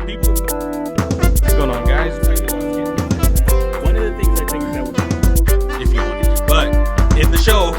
People, what's going on, guys? One of the things I think that would, if you want, but in the show,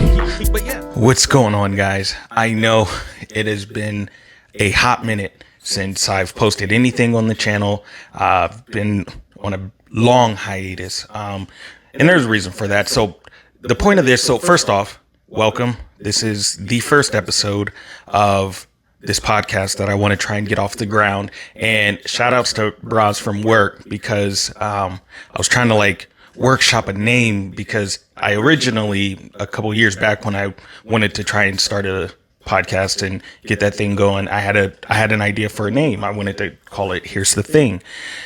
but yeah. What's going on, guys? I know it has been a hot minute since I've posted anything on the channel. I've been on a long hiatus, and there's a reason for that. So the point of this, so first off, welcome. This is the first episode of this podcast that I want to try and get off the ground. And shout outs to Bras from work, because I was trying to workshop a name, because I originally, a couple years back, when I wanted to try and start a podcast and get that thing going, I had an idea for a name. I wanted to call it Here's the Thing.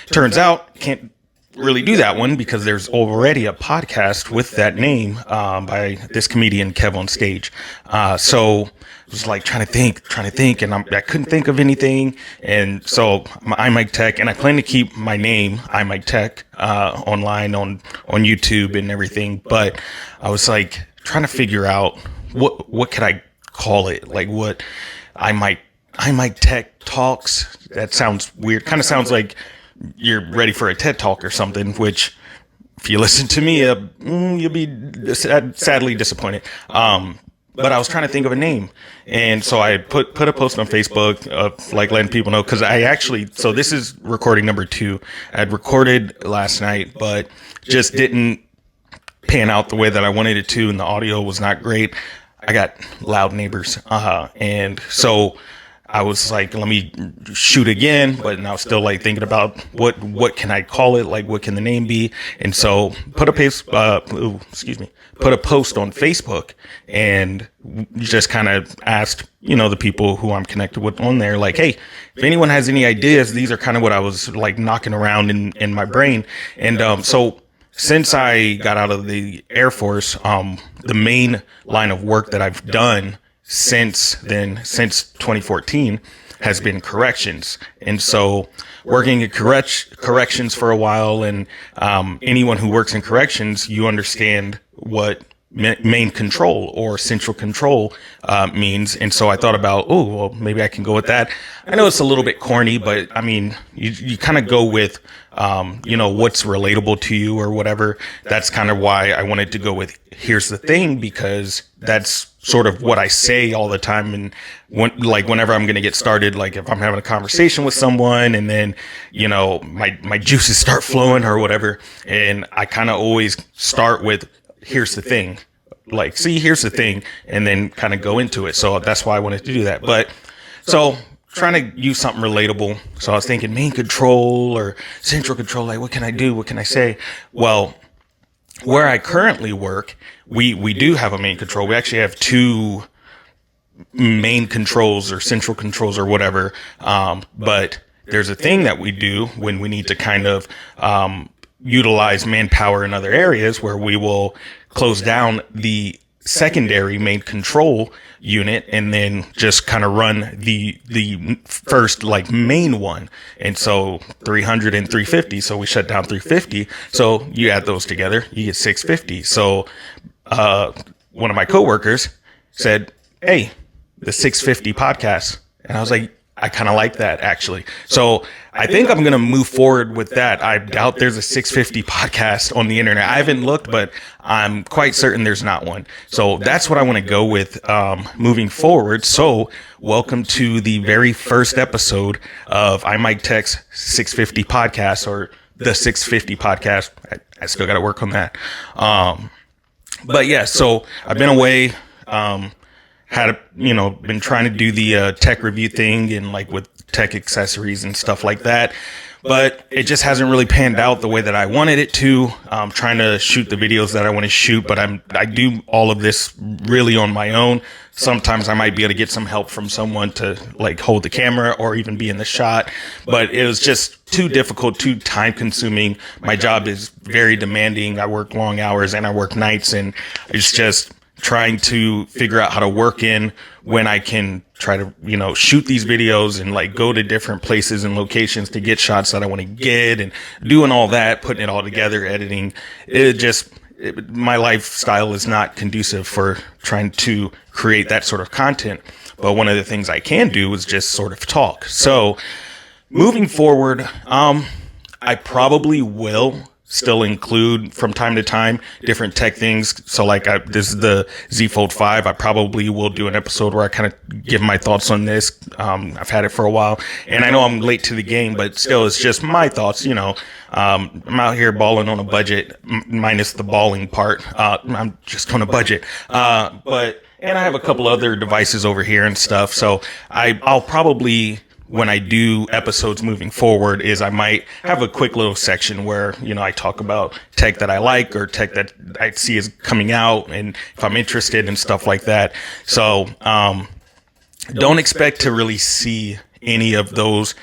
Turns out can't really do that one because there's already a podcast with that name by this comedian Kev on Stage. So I was trying to think, and I couldn't think of anything. And so I Mike Tech, and I plan to keep my name I Mike Tech online on YouTube and everything. But I was trying to figure out what could I call it? What I Mike Tech Talks. That sounds weird. Kind of sounds like you're ready for a TED Talk or something, which if you listen to me, you'll be sadly disappointed. But I was trying to think of a name. And so I put a post on Facebook of letting people know, because so this is recording number 2. I'd recorded last night, but just didn't pan out the way that I wanted it to. And the audio was not great. I got loud neighbors. And so I was let me shoot again, but I was still thinking about what can I call it? What can the name be? And so put a post on Facebook and just kind of asked, the people who I'm connected with on there, hey, if anyone has any ideas, these are kind of what I was knocking around in my brain. And, so since I got out of the Air Force, the main line of work that I've done since 2014 has been corrections. And so working in corrections for a while, and anyone who works in corrections, you understand what main control or central control means. And so I thought about, maybe I can go with that. I know it's a little bit corny, but I mean, you kind of go with what's relatable to you or whatever. That's kind of why I wanted to go with Here's the Thing, because that's sort of what I say all the time. And whenever I'm going to get started, if I'm having a conversation with someone and then, my juices start flowing or whatever. And I kind of always start with Here's the Thing, here's the thing, and then kind of go into it. So that's why I wanted to do that. But so trying to use something relatable. So I was thinking main control or central control. What can I do? What can I say? Well, where I currently work, we do have a main control. We actually have 2 main controls or central controls or whatever. But there's a thing that we do when we need to kind of, utilize manpower in other areas, where we will close down the secondary main control unit and then just kind of run the first main one. And so 300 and 350. So we shut down 350. So you add those together, you get 650. So, one of my coworkers said, "Hey, the 650 podcast." And I was like, I kind of like that, actually. So I think I'm going to move forward with that. I doubt there's a 650 podcast on the internet. I haven't looked, but I'm quite certain there's not one. So that's what I want to go with moving forward. So welcome to the very first episode of I Mike Tech's 650 podcast, or the 650 podcast. I still got to work on that. But yeah, so I've been away. Been trying to do the tech review thing and with tech accessories and stuff like that, but it just hasn't really panned out the way that I wanted it to. I'm trying to shoot the videos that I want to shoot, but I do all of this really on my own. Sometimes I might be able to get some help from someone to hold the camera or even be in the shot, but it was just too difficult, too time consuming. My job is very demanding. I work long hours and I work nights, and it's just trying to figure out how to work in when I can try to, shoot these videos and go to different places and locations to get shots that I want to get, and doing all that, putting it all together, editing. My lifestyle is not conducive for trying to create that sort of content. But one of the things I can do is just sort of talk. So moving forward, I probably will still include from time to time different tech things. So like this is the Z Fold 5. I probably will do an episode where I kind of give my thoughts on this. I've had it for a while and I know I'm late to the game, but still it's just my thoughts, you know. I'm out here balling on a budget minus the balling part. I'm just on a budget. And I have a couple other devices over here and stuff. So I'll probably, when I do episodes moving forward, is I might have a quick little section where, you know, I talk about tech that I like or tech that I see is coming out and if I'm interested and stuff like that. So, don't expect to really see any of those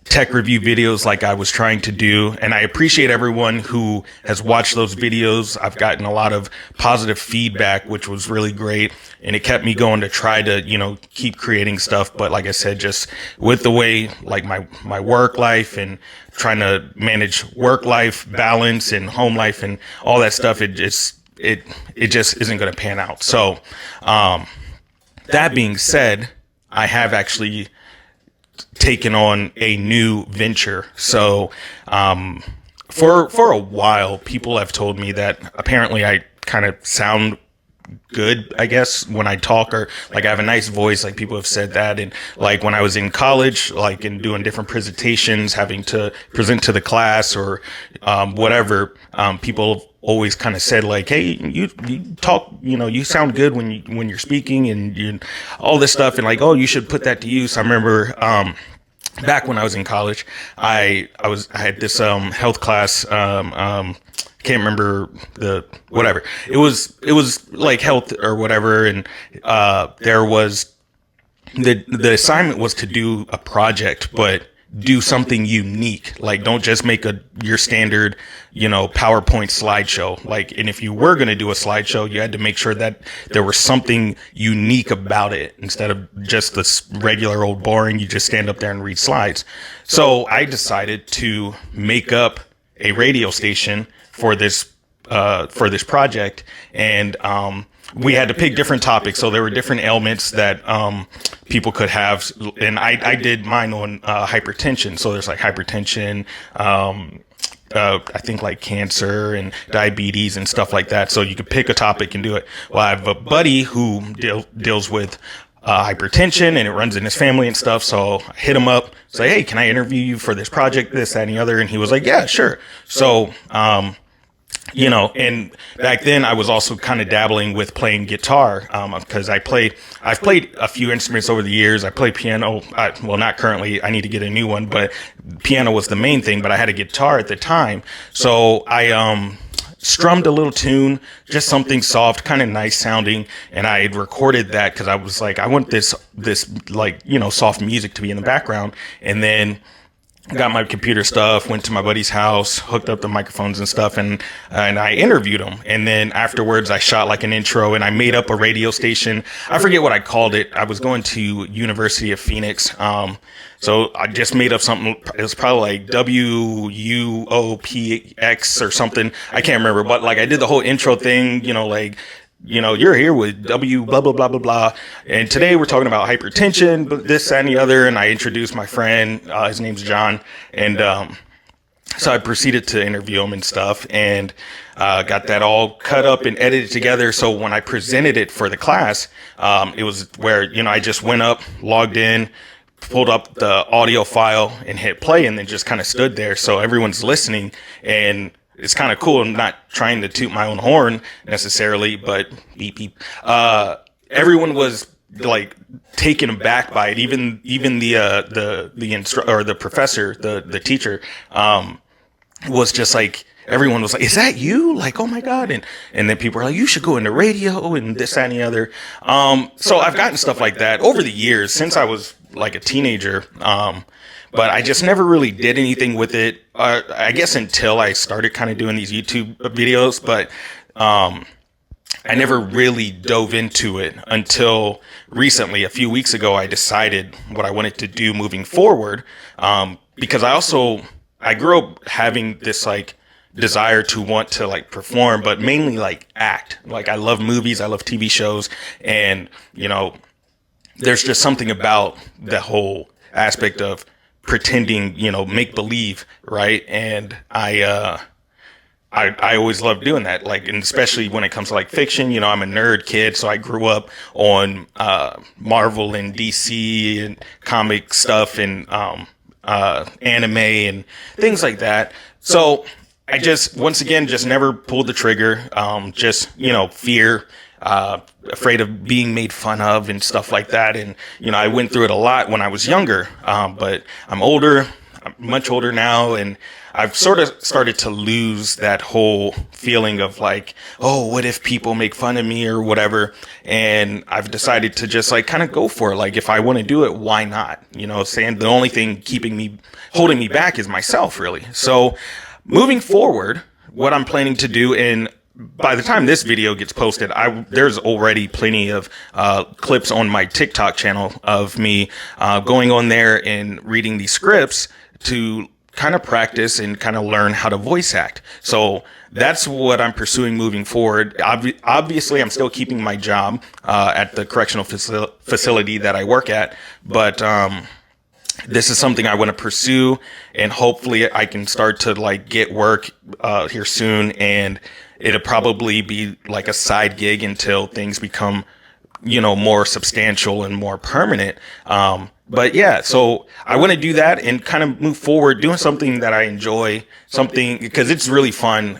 tech review videos like I was trying to do. And I appreciate everyone who has watched those videos. I've gotten a lot of positive feedback, which was really great. And it kept me going to try to, you know, keep creating stuff. But like I said, just with the way like my work life and trying to manage work life balance and home life and all that stuff, it just isn't going to pan out. So, that being said, I have actually taken on a new venture. So, for a while, people have told me that apparently I kind of sound good, I guess, when I talk, or like I have a nice voice. Like people have said that. And like when I was in college, like in doing different presentations, having to present to the class or, whatever, people always kind of said like, hey, you talk, you know, you sound good when you're speaking and all this stuff. And like, oh, you should put that to use. I remember, back when I was in college, I had this, health class, can't remember whatever. It was like health or whatever. And, there was the assignment was to do a project, but do something unique. Like, don't just make your standard, you know, PowerPoint slideshow. Like, and if you were going to do a slideshow, you had to make sure that there was something unique about it instead of just this regular old boring, you just stand up there and read slides. So I decided to make up a radio station for this project. And, we had to pick different topics. So there were different ailments that, people could have. And I did mine on, hypertension. So there's like hypertension, I think like cancer and diabetes and stuff like that. So you could pick a topic and do it. Well, I have a buddy who deals with, hypertension and it runs in his family and stuff. So I hit him up, say, hey, can I interview you for this project, this, that, and the other? And he was like, yeah, sure. So, you know, and back then I was also kind of dabbling with playing guitar, because I've played a few instruments over the years. I play piano. Well, not currently. I need to get a new one, but piano was the main thing, but I had a guitar at the time. So I, strummed a little tune, just something soft, kind of nice sounding. And I had recorded that because I was like, I want this like, you know, soft music to be in the background. And then got my computer stuff, went to my buddy's house, hooked up the microphones and stuff, and I interviewed him. And then afterwards, I shot like an intro, and I made up a radio station. I forget what I called it. I was going to University of Phoenix, so I just made up something. It was probably like WUOPX or something. I can't remember, but like I did the whole intro thing, you know, like, you know, you're here with W blah, blah, blah, blah, blah. And today we're talking about hypertension, but this, that, and the other. And I introduced my friend, his name's John. And, so I proceeded to interview him and stuff and, got that all cut up and edited together. So when I presented it for the class, it was where, you know, I just went up, logged in, pulled up the audio file and hit play and then just kind of stood there. So everyone's listening and it's kind of cool. I'm not trying to toot my own horn necessarily, but beep, beep. Everyone was like taken aback by it. Even the professor, the teacher, was just like, everyone was like, is that you? Like, oh my God. And then people were like, you should go into radio and this, that, and the other. So I've gotten stuff like that over the years since I was like a teenager. But I just never really did anything with it. I guess until I started kind of doing these YouTube videos, but, I never really dove into it until recently. A few weeks ago, I decided what I wanted to do moving forward. Because I grew up having this like desire to want to like perform, but mainly like act. Like I love movies. I love TV shows. And, you know, there's just something about the whole aspect of pretending, make believe, right? And I always love doing that, like, and especially when it comes to like fiction. I'm a nerd kid, so I grew up on Marvel and DC and comic stuff and anime and things like that. So I just, once again, just never pulled the trigger. Just fear, afraid of being made fun of and stuff like that. And I went through it a lot when I was younger, but I'm older. I'm much older now, and I've sort of started to lose that whole feeling of like, oh, what if people make fun of me or whatever? And I've decided to just like kind of go for it. Like, if I want to do it, why not? Saying the only thing holding me back is myself, really. So moving forward, what I'm planning to do, and by the time this video gets posted, there's already plenty of clips on my TikTok channel of me going on there and reading these scripts to kind of practice and kind of learn how to voice act. So that's what I'm pursuing moving forward. Obviously, I'm still keeping my job at the correctional facility that I work at, but this is something I want to pursue, and hopefully I can start to like get work here soon, and it'll probably be like a side gig until things become more substantial and more permanent. But yeah, so I want to do that and kind of move forward doing something that I enjoy, something, because it's really fun,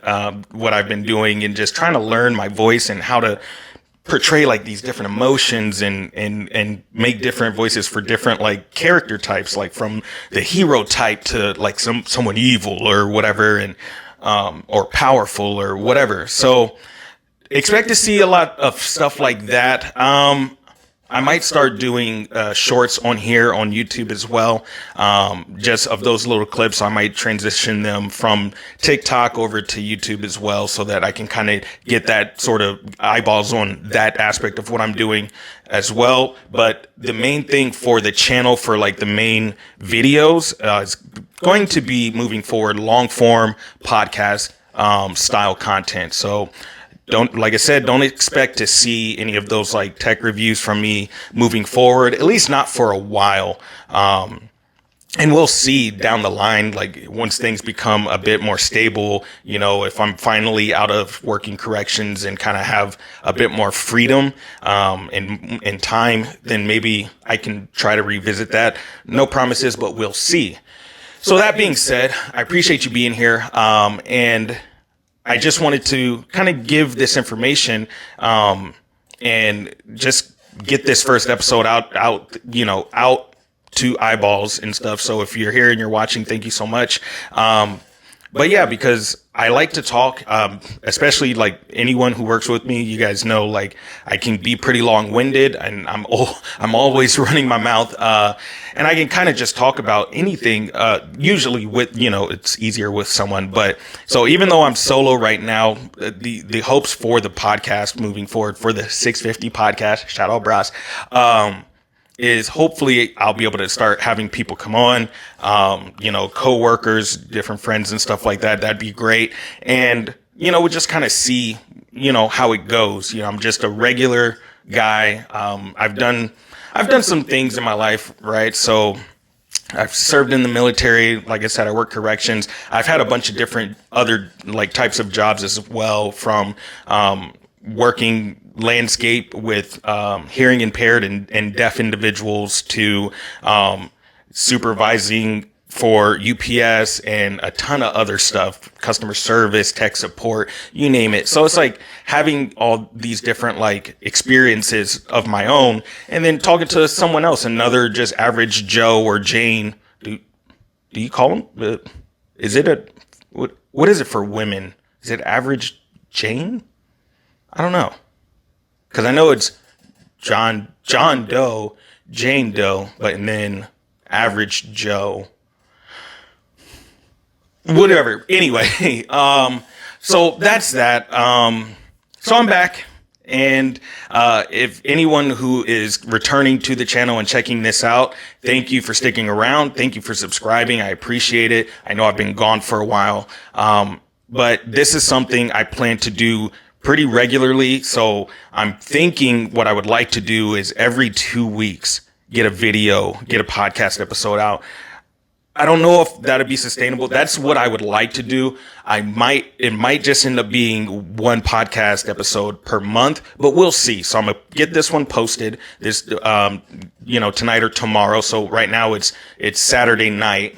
what I've been doing, and just trying to learn my voice and how to portray like these different emotions and make different voices for different like character types, like from the hero type to like someone evil or whatever, and or powerful or whatever. So expect to see a lot of stuff like that. I might start doing shorts on here on YouTube as well, just of those little clips. I might transition them from TikTok over to YouTube as well, so that I can kind of get that sort of eyeballs on that aspect of what I'm doing as well. But the main thing for the channel, for like the main videos, is going to be moving forward long form podcast style content. So like I said, don't expect to see any of those like tech reviews from me moving forward, at least not for a while. And we'll see down the line, like once things become a bit more stable, if I'm finally out of working corrections and kind of have a bit more freedom, and time, then maybe I can try to revisit that. No promises, but we'll see. So that being said, I appreciate you being here. And I just wanted to kind of give this information, and just get this first episode out to eyeballs and stuff. So if you're here and you're watching, thank you so much. But yeah, because I like to talk, especially like anyone who works with me, you guys know, like I can be pretty long winded, and I'm always running my mouth. And I can kind of just talk about anything, usually with, it's easier with someone. But so even though I'm solo right now, the hopes for the podcast moving forward, for the 650 podcast, shout out Bras, is hopefully I'll be able to start having people come on, co-workers, different friends and stuff like that. That'd be great. And, we'll just kind of see, how it goes. I'm just a regular guy. I've done some things in my life, right? So I've served in the military. Like I said, I work corrections. I've had a bunch of different other like types of jobs as well, from, working landscape with hearing impaired and deaf individuals to supervising for UPS and a ton of other stuff, customer service, tech support, you name it. So it's like having all these different like experiences of my own, and then talking to someone else, another just average Joe or Jane. Do you call them? Is it what is it for women? Is it average Jane? I don't know. Because I know it's John Doe, Jane Doe, and then average Joe. Whatever. Anyway, so that's that. So I'm back. And if anyone who is returning to the channel and checking this out, thank you for sticking around. Thank you for subscribing. I appreciate it. I know I've been gone for a while. But this is something I plan to do pretty regularly. So I'm thinking what I would like to do is every 2 weeks, get a video, get a podcast episode out. I don't know if that'd be sustainable. That's what I would like to do. It might just end up being one podcast episode per month, but we'll see. So I'm going to get this one posted tonight or tomorrow. So right now it's Saturday night.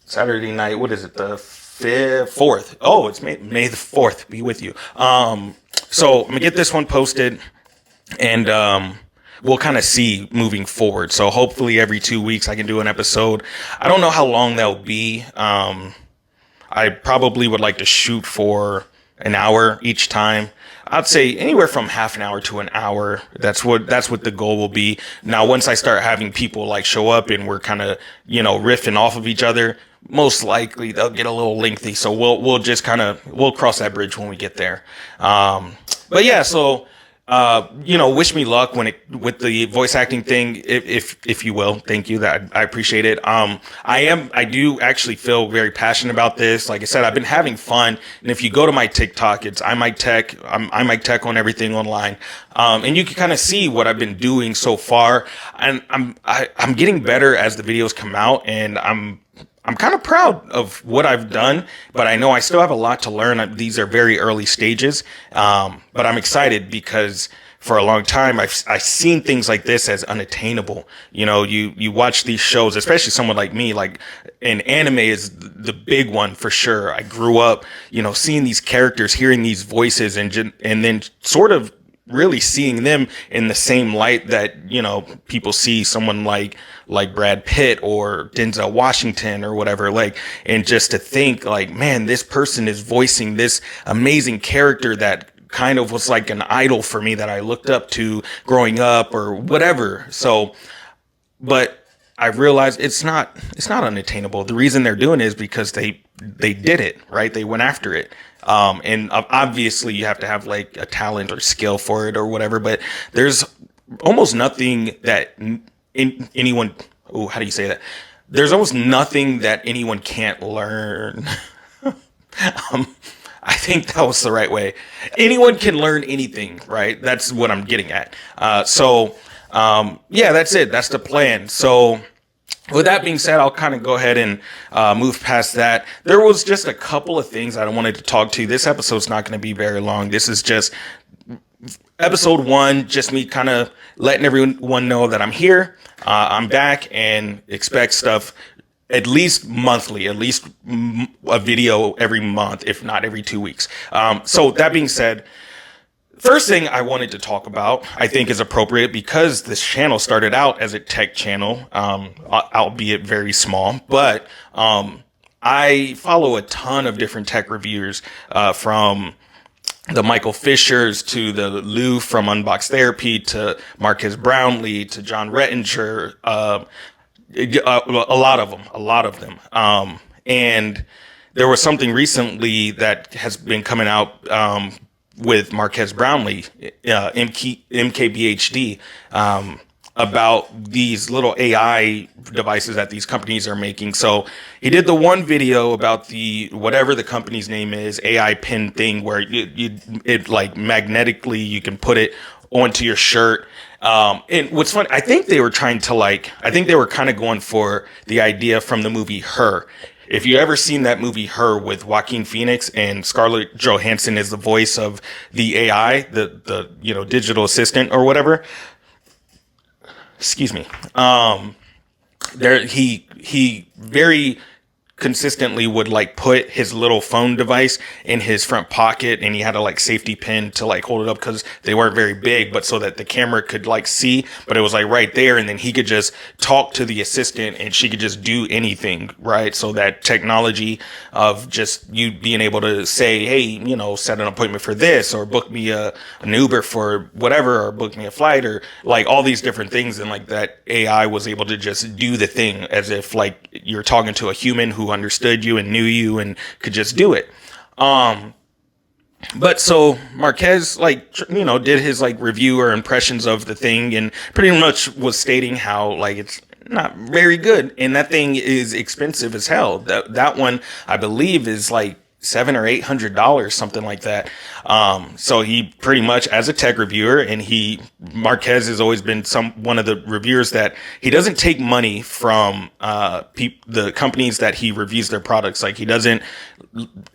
Saturday night. What is it? The 4th. Oh, it's May the 4th. Be with you. So I'm going to get this one posted and, we'll kind of see moving forward. So hopefully every 2 weeks I can do an episode. I don't know how long that'll be. I probably would like to shoot for an hour each time. I'd say anywhere from half an hour to an hour. That's what the goal will be. Now, once I start having people like show up and we're kind of, riffing off of each other, most likely they'll get a little lengthy. So we'll just we'll cross that bridge when we get there. But yeah, so wish me luck with the voice acting thing, if you will. Thank you. That I appreciate it. I do actually feel very passionate about this. Like I said, I've been having fun. And if you go to my TikTok, it's I Mike Tech. I Mike Tech on everything online. And you can kind of see what I've been doing so far. And I'm getting better as the videos come out, and I'm kind of proud of what I've done, but I know I still have a lot to learn. These are very early stages. But I'm excited because for a long time, I've seen things like this as unattainable. You watch these shows, especially someone like me, and anime is the big one for sure. I grew up, seeing these characters, hearing these voices, and then sort of really seeing them in the same light that, people see someone like Brad Pitt or Denzel Washington or whatever, and just to think man, this person is voicing this amazing character that kind of was like an idol for me that I looked up to growing up or whatever. So, but I realized it's not unattainable. The reason they're doing it is because they did it, right? They went after it. And obviously you have to have a talent or skill for it or whatever, but there's almost nothing that anyone, how do you say that? There's almost nothing that anyone can't learn. I think that was the right way. Anyone can learn anything, right? That's what I'm getting at. Yeah, that's it. That's the plan. So with that being said, I'll kind of go ahead and move past that. There was just a couple of things I wanted to talk to. This episode's not going to be very long. This is just episode 1, just me kind of letting everyone know that I'm here. I'm back, and expect stuff at least monthly, at least a video every month, if not every 2 weeks. So that being said, first thing I wanted to talk about, I think is appropriate because this channel started out as a tech channel, albeit very small, but I follow a ton of different tech reviewers, from the Michael Fishers to the Lou from Unbox Therapy to Marquez Brownlee to John Rettinger, a lot of them. And there was something recently that has been coming out, with Marquez Brownlee, MKBHD, about these little AI devices that these companies are making. So he did the one video about the, whatever the company's name is, AI pin thing, where it magnetically, you can put it onto your shirt. And what's funny, I think they were kind of going for the idea from the movie Her. If you ever seen that movie Her with Joaquin Phoenix, and Scarlett Johansson is the voice of the AI, the digital assistant or whatever. Excuse me. He very consistently would put his little phone device in his front pocket, and he had a safety pin to hold it up because they weren't very big, but so that the camera could see, but it was right there, and then he could just talk to the assistant and she could just do anything, right? So that technology of just you being able to say, hey, set an appointment for this, or book me an Uber for whatever, or book me a flight, or all these different things, and that AI was able to just do the thing as if you're talking to a human who understood you and knew you and could just do it. But so Marquez, did his review or impressions of the thing, and pretty much was stating how it's not very good, and that thing is expensive as hell. That one, I believe, is $700 or $800, something like that. So he pretty much, as a tech reviewer, and Marquez has always been one of the reviewers that he doesn't take money from the companies that he reviews their products. Like, he doesn't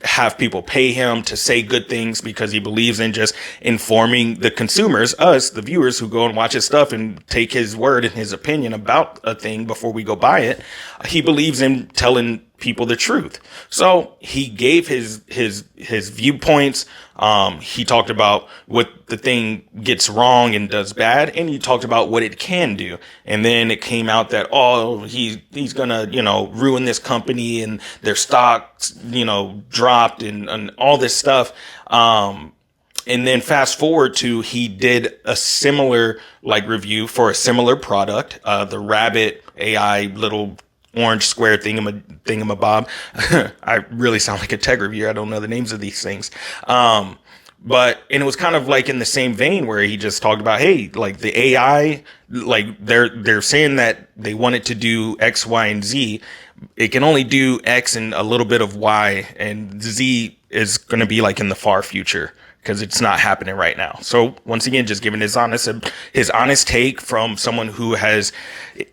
have people pay him to say good things, because he believes in just informing the consumers, us, the viewers, who go and watch his stuff and take his word and his opinion about a thing before we go buy it. He believes in telling people the truth. So he gave his viewpoints. He talked about what the thing gets wrong and does bad, and he talked about what it can do. And then it came out that, he's gonna, ruin this company, and their stocks, dropped, and all this stuff. And then fast forward to, he did a similar review for a similar product, the Rabbit AI little orange square thingamabob. I really sound like a tech reviewer. I don't know the names of these things. But it was kind of like in the same vein, where he just talked about, hey, like the AI, like they're saying that they want it to do X, Y, and Z. It can only do X and a little bit of Y, and Z is going to be like in the far future, because it's not happening right now. So once again, just giving his honest take from someone who has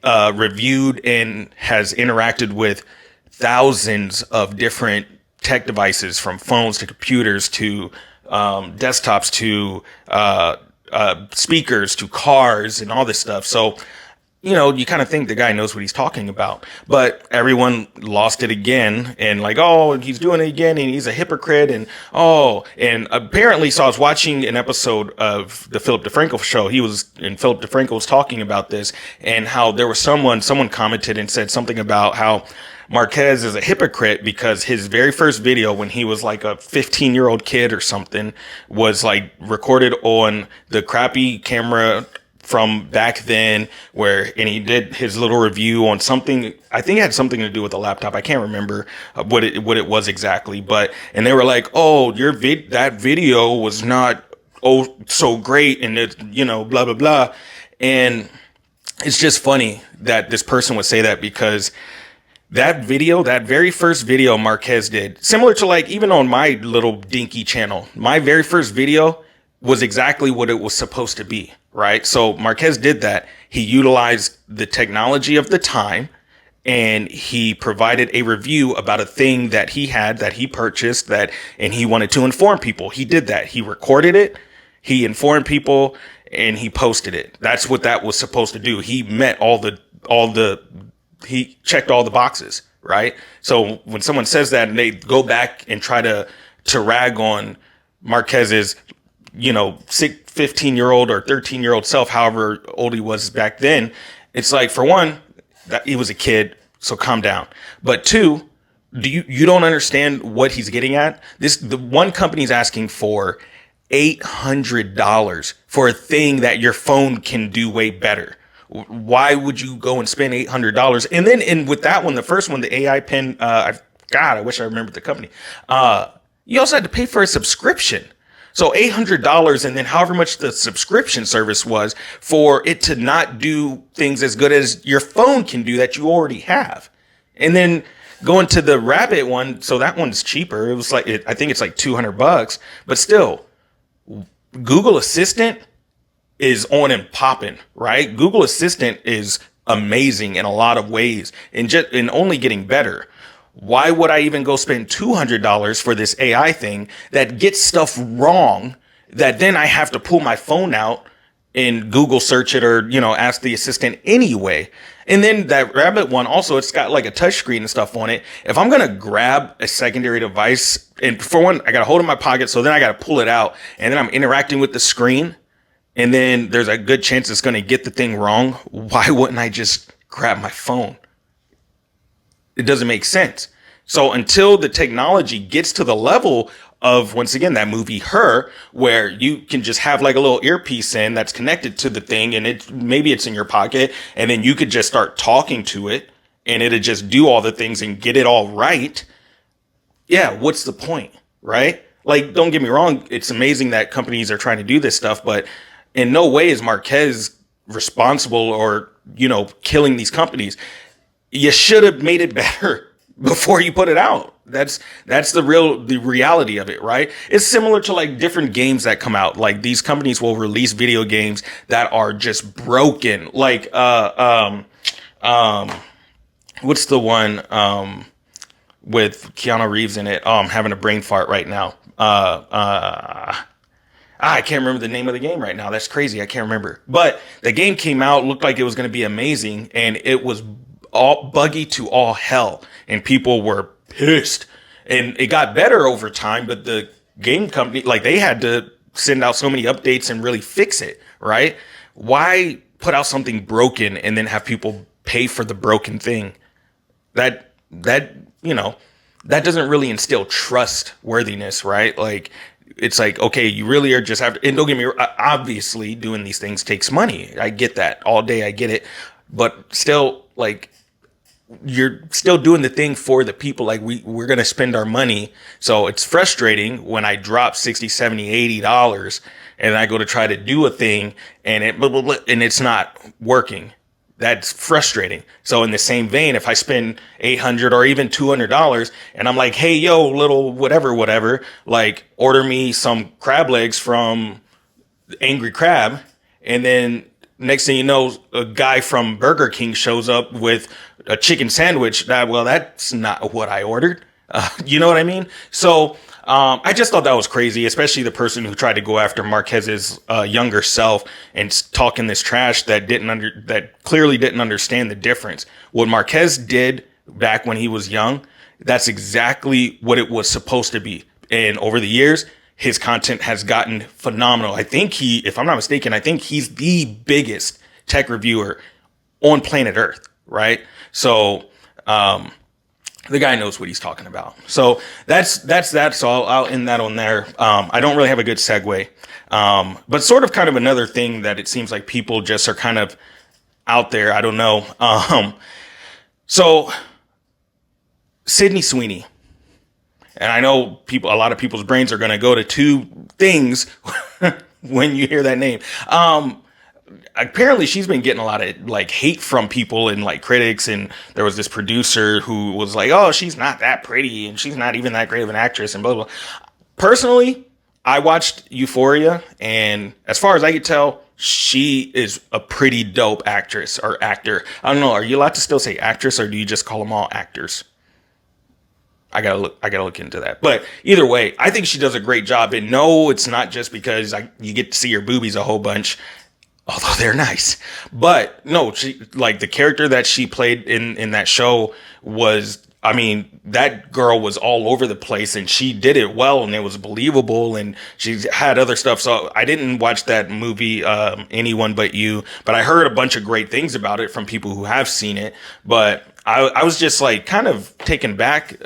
reviewed and has interacted with thousands of different tech devices, from phones to computers to desktops to speakers to cars and all this stuff. So, you kind of think the guy knows what he's talking about, but everyone lost it again, and he's doing it again, and he's a hypocrite, and apparently, so I was watching an episode of the Philip DeFranco show. Philip DeFranco was talking about this, and how there was someone commented and said something about how Marquez is a hypocrite, because his very first video, when he was like a 15-year-old kid or something, was recorded on the crappy camera from back then, and he did his little review on something. I think it had something to do with a laptop. I can't remember what it was exactly, and they were like, that video was not so great, and it, blah blah blah. And it's just funny that this person would say that, because that video, that very first video Marquez did, similar to even on my little dinky channel, my very first video was exactly what it was supposed to be, right? So Marquez did that. He utilized the technology of the time, and he provided a review about a thing that he had, that he purchased, and he wanted to inform people. He did that. He recorded it, he informed people, and he posted it. That's what that was supposed to do. He met he checked all the boxes, right? So when someone says that, and they go back and try to rag on Marquez's 15-year-old or 13-year-old self, however old he was back then, it's like, for one, that he was a kid, so calm down. But two, you don't understand what he's getting at? The one company's asking for $800 for a thing that your phone can do way better. Why would you go and spend $800? And then with that one, the first one, the AI pen, I wish I remembered the company. You also had to pay for a subscription. So $800, and then however much the subscription service was for it to not do things as good as your phone can do that you already have. And then going to the Rabbit one, so that one's cheaper. It was I think it's like $200, but still, Google Assistant is on and popping, right? Google Assistant is amazing in a lot of ways, and only getting better. Why would I even go spend $200 for this AI thing that gets stuff wrong, that then I have to pull my phone out and Google search it, or, ask the assistant anyway? And then that Rabbit one also, it's got a touch screen and stuff on it. If I'm going to grab a secondary device, and for one, I got to hold it in my pocket, so then I got to pull it out, and then I'm interacting with the screen, and then there's a good chance it's going to get the thing wrong. Why wouldn't I just grab my phone? It doesn't make sense. So until the technology gets to the level of, once again, that movie Her, where you can just have a little earpiece in that's connected to the thing, and maybe it's in your pocket, and then you could just start talking to it, and it'll just do all the things and get it all right. Yeah, what's the point, right? Don't get me wrong, it's amazing that companies are trying to do this stuff, but in no way is Marquez responsible or, killing these companies. You should have made it better. before you put it out. That's the reality of it, right? It's similar to like different games that come out. Like these companies will release video games that are just broken. Like what's the one with Keanu Reeves in it? Oh, I'm having a brain fart right now. I can't remember the name of the game right now. That's crazy. I can't remember. But the game came out, looked like it was going to be amazing, and it was all buggy to all hell, and people were pissed. And it got better over time, but the game company, like, they had to send out so many updates and really fix it, right? Why put out something broken and then have people pay for the broken thing? That that doesn't really instill trustworthiness, right? Like, it's like, okay, you really are just have to, and don't get me wrong, obviously doing these things takes money. I get that all day. I get it. But still, like, you're still doing the thing for the people. Like, we're going to spend our money. So it's frustrating when I drop 60, 70, $80 and I go to try to do a thing and it's not working. That's frustrating. So in the same vein, if I spend $800 or even $200 and I'm like, hey, yo, little whatever, like, order me some crab legs from Angry Crab. And then next thing you know, a guy from Burger King shows up with a chicken sandwich. That's not what I ordered. You know what I mean? So I just thought that was crazy, especially the person who tried to go after Marquez's younger self and talking this trash that clearly didn't understand the difference. What Marquez did back when he was young, that's exactly what it was supposed to be. And over the years, his content has gotten phenomenal. I think if I'm not mistaken, I think he's the biggest tech reviewer on planet Earth, right? So, the guy knows what he's talking about. So that's that. So I'll end that on there. I don't really have a good segue. But sort of kind of another thing that it seems like people just are kind of out there. I don't know. So Sydney Sweeney. And I know a lot of people's brains are going to go to two things when you hear that name. Apparently she's been getting a lot of like hate from people and like critics, and there was this producer who was like, oh, she's not that pretty and she's not even that great of an actress and blah, blah, blah. Personally, I watched Euphoria, and as far as I could tell, she is a pretty dope actress or actor. I don't know. Are you allowed to still say actress, or do you just call them all actors? I gotta look into that. But either way, I think she does a great job. And no, it's not just because you get to see her boobies a whole bunch, although they're nice. But no, she, like, the character that she played in that show was, I mean, that girl was all over the place, and she did it well, and it was believable, and she had other stuff. So I didn't watch that movie, Anyone But You, but I heard a bunch of great things about it from people who have seen it. But I was just like kind of taken back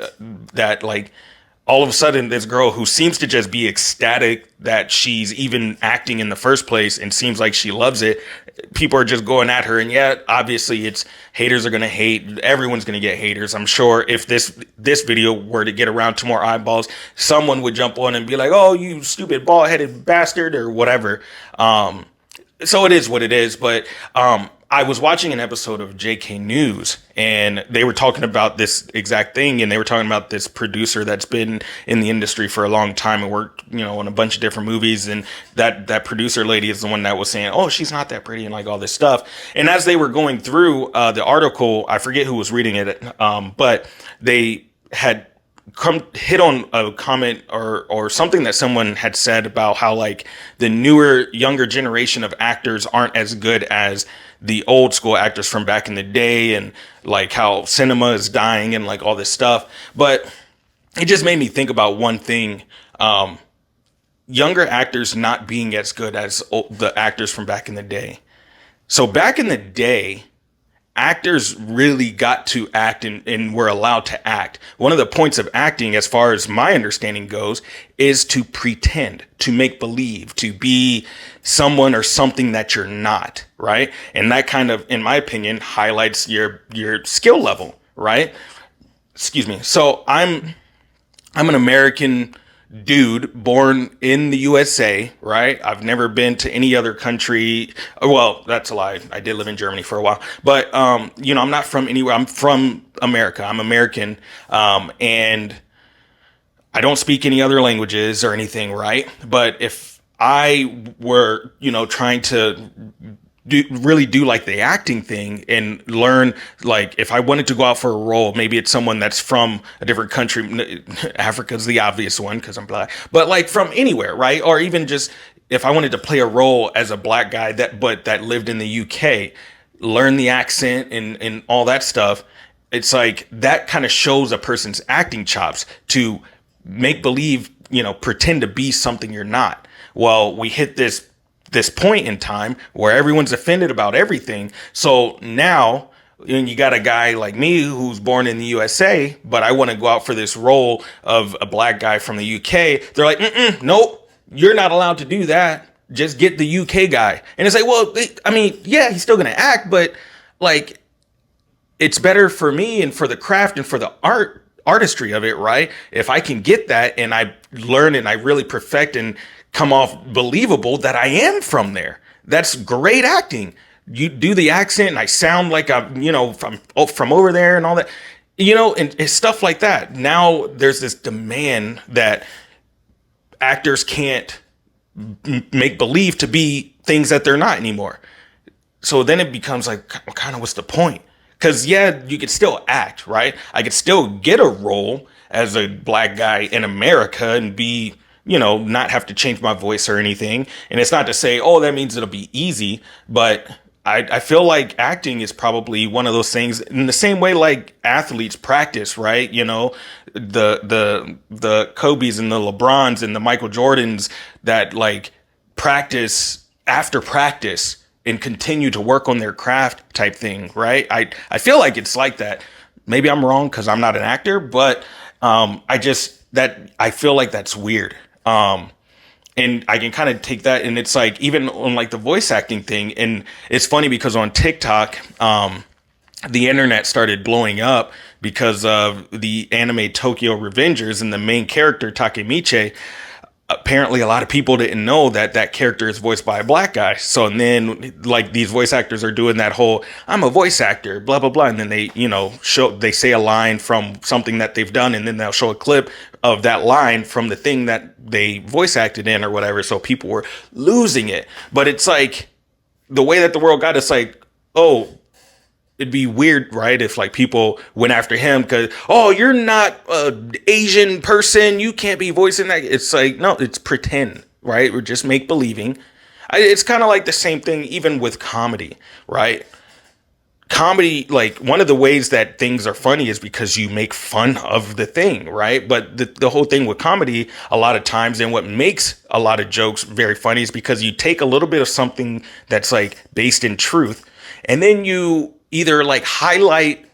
that, like, all of a sudden this girl who seems to just be ecstatic that she's even acting in the first place and seems like she loves it, people are just going at her. And yet, obviously, it's haters are going to hate. Everyone's going to get haters. I'm sure if this video were to get around to more eyeballs, someone would jump on and be like, oh, you stupid bald-headed bastard, or whatever. So it is what it is. But I was watching an episode of JK News, and they were talking about this exact thing, and they were talking about this producer that's been in the industry for a long time and worked, on a bunch of different movies, and that producer lady is the one that was saying, oh, she's not that pretty, and like all this stuff. And as they were going through the article, I forget who was reading it, but they had hit on a comment or something that someone had said about how, like, the younger generation of actors aren't as good as the old school actors from back in the day, and like how cinema is dying and like all this stuff. But it just made me think about one thing. Younger actors not being as good as the actors from back in the day. So back in the day, actors really got to act and were allowed to act. One of the points of acting, as far as my understanding goes, is to pretend, to make believe, to be someone or something that you're not, right? And that kind of, in my opinion, highlights your skill level, right? Excuse me. So I'm an American dude born in the USA, right? I've never been to any other country. Well, that's a lie. I did live in Germany for a while, but I'm not from anywhere. I'm from America. I'm American, and I don't speak any other languages or anything, right? But if I were, trying to really do like the acting thing and learn, like if I wanted to go out for a role, maybe it's someone that's from a different country. Africa's the obvious one because I'm black, but like from anywhere, right? Or even just if I wanted to play a role as a black guy that lived in the UK, learn the accent and all that stuff. It's like that kind of shows a person's acting chops to make believe, pretend to be something you're not. Well, we hit this point in time where everyone's offended about everything. So now you got a guy like me who's born in the USA, but I want to go out for this role of a black guy from the UK. They're like, nope, you're not allowed to do that. Just get the UK guy. And it's like, well, I mean, yeah, he's still going to act, but like, it's better for me and for the craft and for the artistry of it, right? If I can get that and I learn and I really perfect and come off believable that I am from there, that's great acting. You do the accent and I sound like I'm, from over there and all that, and stuff like that. Now there's this demand that actors can't make believe to be things that they're not anymore. So then it becomes like, kind of what's the point? Because, yeah, you could still act, right? I could still get a role as a black guy in America and be, not have to change my voice or anything. And it's not to say, oh, that means it'll be easy. But I feel like acting is probably one of those things in the same way like athletes practice, right? The Kobe's and the LeBrons and the Michael Jordans that like practice after practice and continue to work on their craft type thing, right? I feel like it's like that. Maybe I'm wrong because I'm not an actor, but I feel like that's weird. And I can kind of take that, and it's like even on like the voice acting thing, and it's funny because on TikTok, the internet started blowing up because of the anime Tokyo Revengers and the main character Takemichi. Apparently a lot of people didn't know that character is voiced by a black guy. So, and then like these voice actors are doing that whole, I'm a voice actor, blah, blah, blah. And then they, they say a line from something that they've done. And then they'll show a clip of that line from the thing that they voice acted in or whatever. So people were losing it. But it's like the way that the world got, it's like, oh, it'd be weird, right? If like people went after him because, oh, you're not an Asian person, you can't be voicing that. It's like, no, it's pretend, right? We're just make believing. It's kind of like the same thing even with comedy, right? Comedy, like one of the ways that things are funny is because you make fun of the thing, right? But the whole thing with comedy, a lot of times, and what makes a lot of jokes very funny is because you take a little bit of something that's like based in truth, and then you either like highlight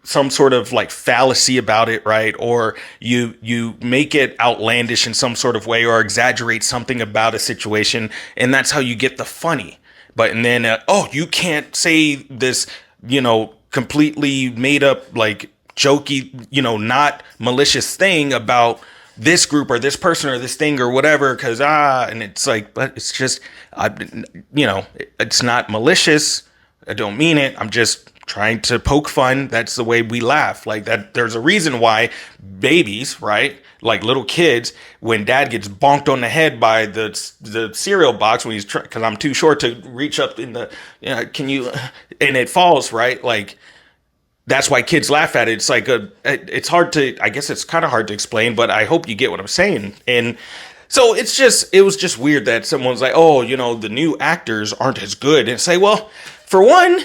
some sort of like fallacy about it, right? Or you make it outlandish in some sort of way or exaggerate something about a situation. And that's how you get the funny. But, and then, you can't say this, completely made up, like jokey, not malicious thing about this group or this person or this thing or whatever. Cause, and it's like, but it's just, it's not malicious. I don't mean it. I'm just trying to poke fun. That's the way we laugh. Like that. There's a reason why babies, right? Like little kids, when dad gets bonked on the head by the cereal box when he's because I'm too short to reach up in the, and it falls, right? Like that's why kids laugh at it. It's like it's hard to, I guess it's kind of hard to explain, but I hope you get what I'm saying. And so it was just weird that someone's like, oh, the new actors aren't as good. And say, well, for one,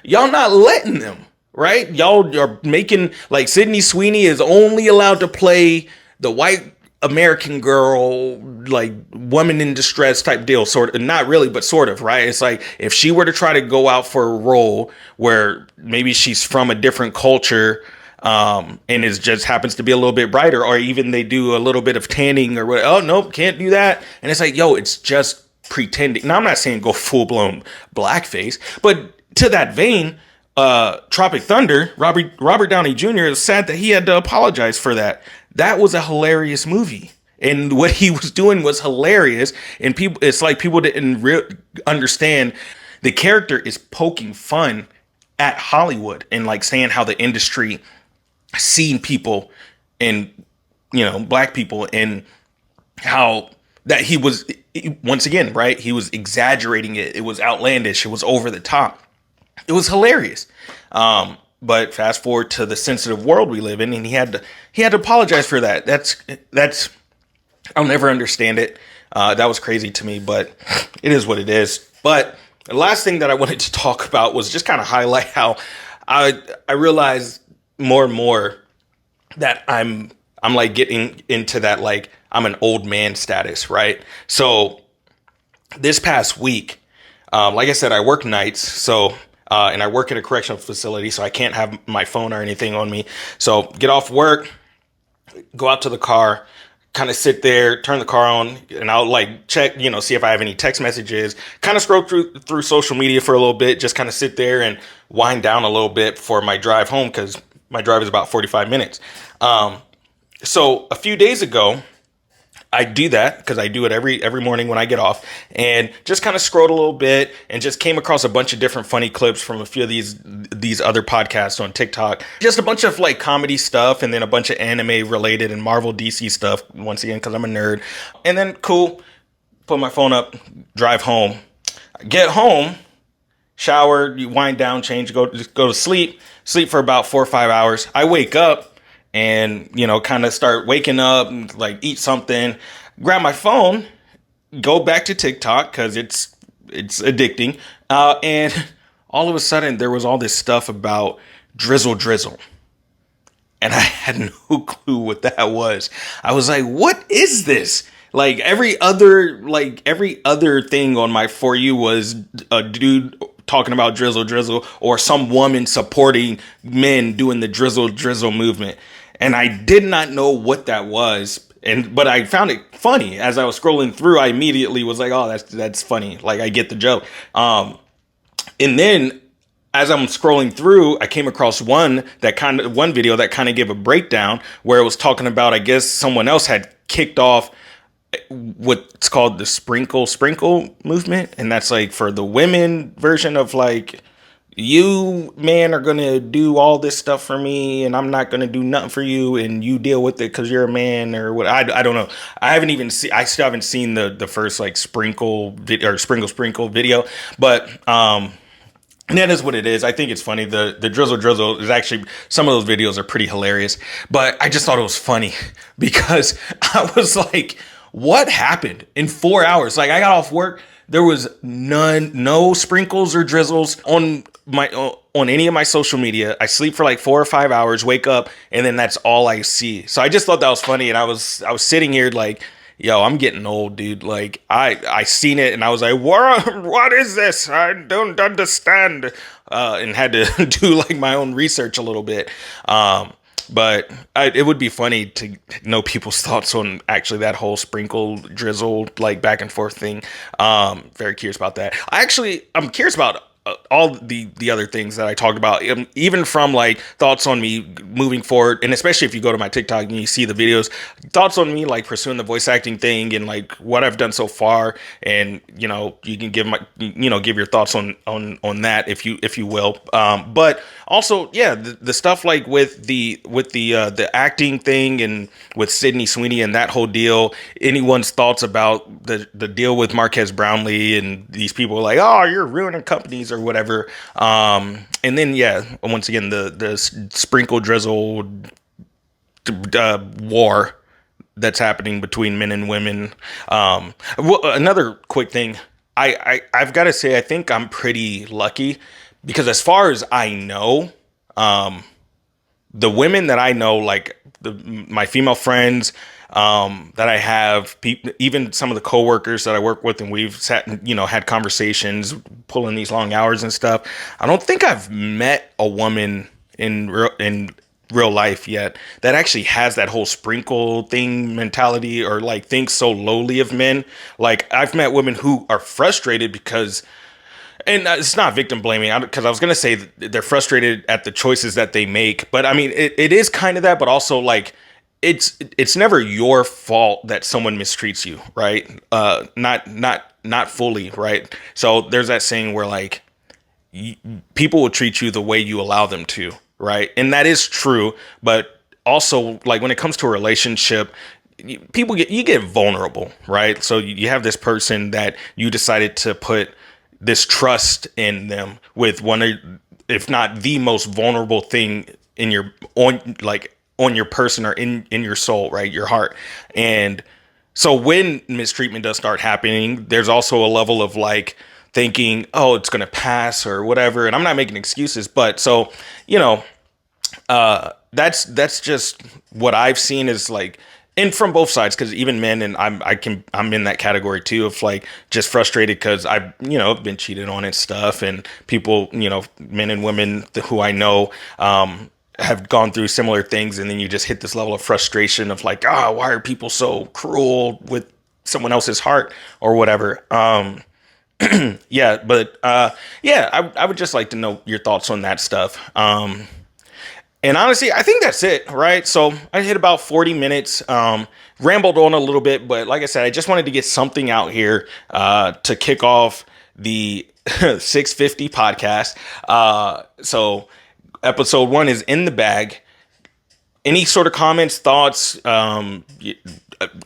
y'all not letting them, right? Y'all are making, like, Sydney Sweeney is only allowed to play the white American girl, like, woman in distress type deal, sort of, not really, but sort of, right? It's like, if she were to try to go out for a role where maybe she's from a different culture, and it just happens to be a little bit brighter, or even they do a little bit of tanning or what, oh, nope, can't do that. And it's like, yo, it's just pretending. Now, I'm not saying go full-blown blackface, but to that vein, Tropic Thunder, Robert Downey Jr., is sad that he had to apologize for that. That was a hilarious movie. And what he was doing was hilarious. And people, it's like people didn't understand the character is poking fun at Hollywood and like saying how the industry seen people and, black people, and how that he was, once again, right? He was exaggerating it. It was outlandish. It was over the top. It was hilarious. But fast forward to the sensitive world we live in, and he had to apologize for that. That's I'll never understand it. That was crazy to me, but it is what it is. But the last thing that I wanted to talk about was just kind of highlight how I realized more and more that I'm like getting into that, like, I'm an old man status, right? So this past week, like I said, I work nights, so and I work in a correctional facility, so I can't have my phone or anything on me. So get off work, go out to the car, kind of sit there, turn the car on, and I'll like check, see if I have any text messages, kind of scroll through social media for a little bit, just kind of sit there and wind down a little bit for my drive home, because my drive is about 45 minutes. So a few days ago, I do that because I do it every morning when I get off, and just kind of scrolled a little bit and just came across a bunch of different funny clips from a few of these other podcasts on TikTok. Just a bunch of like comedy stuff, and then a bunch of anime related and Marvel DC stuff, once again, because I'm a nerd. And then cool, put my phone up, drive home. I get home, shower, you wind down, change, go to sleep for about 4 or 5 hours. I wake up and, kind of start waking up, like eat something, grab my phone, go back to TikTok because it's addicting. And all of a sudden there was all this stuff about Drizzl Drizzl. And I had no clue what that was. I was like, what is this? Like every other thing on my For You was a dude talking about Drizzl Drizzl, or some woman supporting men doing the Drizzl Drizzl movement. And I did not know what that was. But I found it funny. As I was scrolling through, I immediately was like, oh, that's funny. Like, I get the joke. And then as I'm scrolling through, I came across one video that kind of gave a breakdown where it was talking about, I guess someone else had kicked off what's called the sprinkle movement. And that's like for the women version of like, you, man, are going to do all this stuff for me, and I'm not going to do nothing for you, and you deal with it because you're a man, or what. I don't know. I still haven't seen the first like sprinkle video, but that is what it is. I think it's funny. The Drizzl Drizzl is actually, some of those videos are pretty hilarious, but I just thought it was funny because I was like, what happened in 4 hours? Like, I got off work. There was no sprinkles or drizzles on any of my social media. I sleep for like 4 or 5 hours, wake up, and then that's all I see. So I just thought that was funny, and I was sitting here like, yo, I'm getting old, dude. Like I seen it, and I was like, what is this? I don't understand, and had to do like my own research a little bit. But it would be funny to know people's thoughts on actually that whole sprinkle drizzle, like back and forth thing. Very curious about that. I'm curious about all the other things that I talked about, even from like thoughts on me moving forward. And especially if you go to my TikTok and you see the videos, thoughts on me, like pursuing the voice acting thing and like what I've done so far. And, you can give give your thoughts on that if you will. But also, yeah, the stuff like with the acting thing and with Sydney Sweeney and that whole deal, anyone's thoughts about the deal with Marquez Brownlee and these people like, oh, you're ruining companies or whatever. And then, yeah, once again, the sprinkle drizzle war that's happening between men and women. Another quick thing, I've got to say, I think I'm pretty lucky because as far as I know, the women that I know, like my female friends, that I have, even some of the coworkers that I work with, and we've sat and, had conversations, pulling these long hours and stuff. I don't think I've met a woman in real life yet that actually has that whole sprinkle thing mentality, or like thinks so lowly of men. Like, I've met women who are frustrated because, and it's not victim blaming, because I was going to say they're frustrated at the choices that they make. But I mean, it is kind of that, but also like, it's never your fault that someone mistreats you, right? Not fully, right? So there's that saying where like people will treat you the way you allow them to, right? And that is true, but also like when it comes to a relationship, you get vulnerable, right? So you have this person that you decided to put this trust in them with one of, if not the most vulnerable thing in your on your person or in your soul, right? Your heart. And so when mistreatment does start happening, there's also a level of like thinking, oh, it's going to pass or whatever. And I'm not making excuses, but so, you know, that's just what I've seen is like, and from both sides, because even men, and I'm in that category too of like just frustrated because I've been cheated on and stuff, and people, men and women who I know have gone through similar things, and then you just hit this level of frustration of like, why are people so cruel with someone else's heart or whatever. Yeah, but I would just like to know your thoughts on that stuff. And honestly, I think that's it, right? So I hit about 40 minutes, rambled on a little bit, but like I said, I just wanted to get something out here to kick off the 650 podcast. So episode 1 is in the bag. Any sort of comments, thoughts,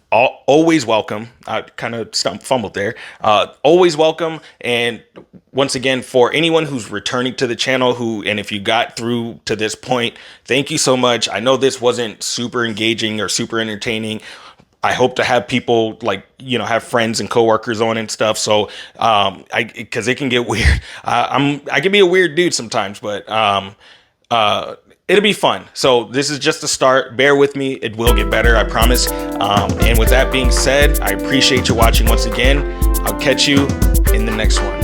always welcome. I kind of fumbled there. Always welcome. And once again, for anyone who's returning to the channel, and if you got through to this point, thank you so much. I know this wasn't super engaging or super entertaining. I hope to have people like, have friends and coworkers on and stuff. So, because it can get weird. I can be a weird dude sometimes, but, it'll be fun. So this is just a start. Bear with me. It will get better. I promise. And with that being said, I appreciate you watching once again. I'll catch you in the next one.